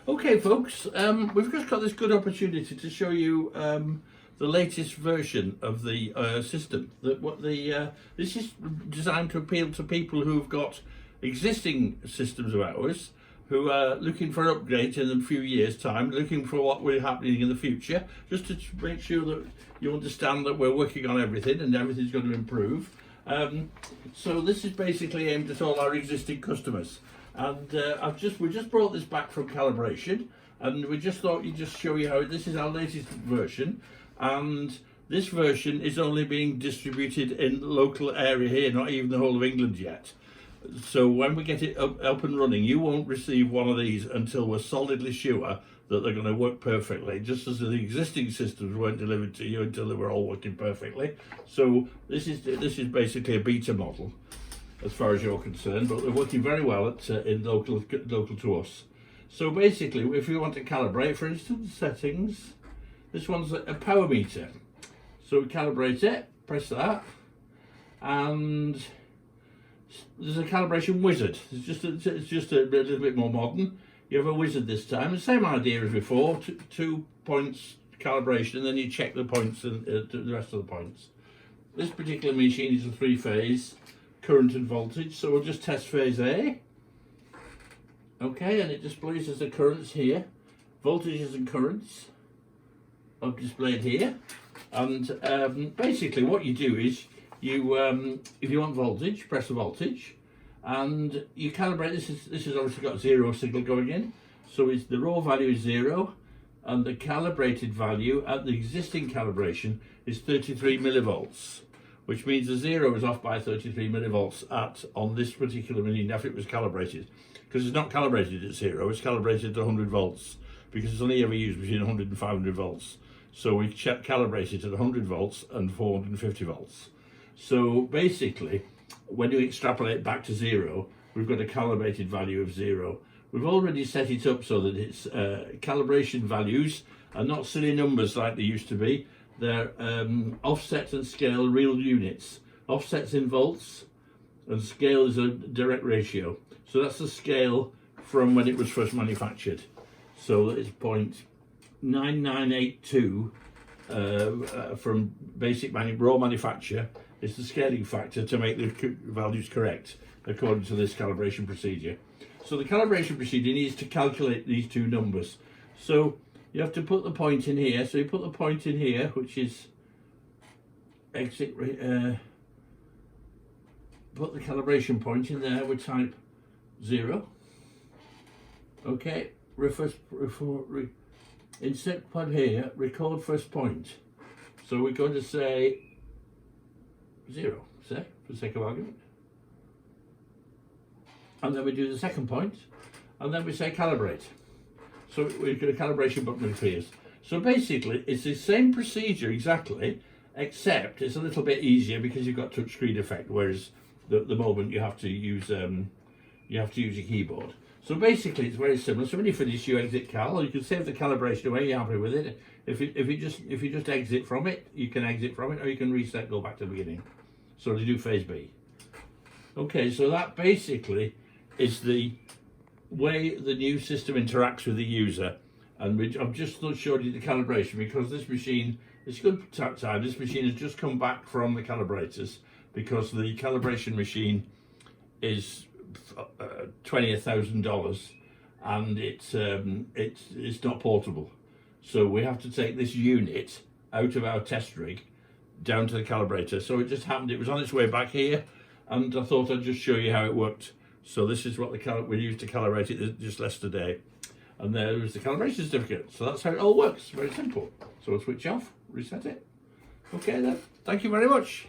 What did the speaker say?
Okay, folks, we've just got this good opportunity to show you the latest version of the system. This is designed to appeal to people who've got existing systems of ours, who are looking for an upgrade in a few years' time, looking for what will be happening in the future, just to make sure that you understand that we're working on everything and everything's going to improve. So this is basically aimed at all our existing customers. And we just brought this back from calibration, and we just thought we'd just show you how this is our latest version, and this version is only being distributed in the local area here, not even the whole of England yet. So when we get it up and running, you won't receive one of these until we're solidly sure that they're going to work perfectly, just as the existing systems weren't delivered to you until they were all working perfectly. So this is basically a beta model, as far as you're concerned, but they're working very well in local to us. So basically, if you want to calibrate, for instance, settings, this one's a power meter. So we calibrate it, press that, and there's a calibration wizard. It's just a little bit more modern. You have a wizard this time. The same idea as before, two points calibration, and then you check the points and the rest of the points. This particular machine is a 3-phase current and voltage, so we'll just test phase A. Okay, and it displays as the currents here. Voltages and currents are displayed here. And basically what you do is you, if you want voltage, press the voltage, and you calibrate. This has obviously got 0 signal going in, so the raw value is 0, and the calibrated value at the existing calibration is 33 millivolts. Which means the 0 is off by 33 millivolts on this particular machine after it was calibrated. Because it's not calibrated at 0, it's calibrated at 100 volts, because it's only ever used between 100 and 500 volts. So we calibrate it at 100 volts and 450 volts. So basically, when you extrapolate back to 0, we've got a calibrated value of 0. We've already set it up so that its calibration values are not silly numbers like they used to be. They're offset and scale real units. Offset's in volts and scale is a direct ratio. So that's the scale from when it was first manufactured. So it's 0.9982 from basic raw manufacture is the scaling factor to make the values correct according to this calibration procedure. So the calibration procedure needs to calculate these two numbers. So you have to put the point in here. So you put the point in here, which is exit. Put the calibration point in there. We type 0. Okay. Insert point here. Record first point. So we're going to say 0. Say, for the sake of argument. And then we do the second point, and then we say calibrate. So we've got a calibration button that appears. So basically, it's the same procedure exactly, except it's a little bit easier because you've got touchscreen effect, whereas the moment you have to use a keyboard. So basically, it's very similar. So when you finish, you exit cal. You can save the calibration away. You're happy with it. If you just exit from it, you can exit from it, or you can reset, go back to the beginning. So to do phase B. Okay, so that basically is the way the new system interacts with the user, and I've just showed you the calibration because this machine, it's good time. This machine has just come back from the calibrators because the calibration machine is $20,000 and it's not portable. So we have to take this unit out of our test rig down to the calibrator. So it just happened, it was on its way back here, and I thought I'd just show you how it worked. So this is what we used to calibrate it just yesterday. And there is the calibration certificate. So that's how it all works, very simple. So we'll switch off, reset it. Okay then, thank you very much.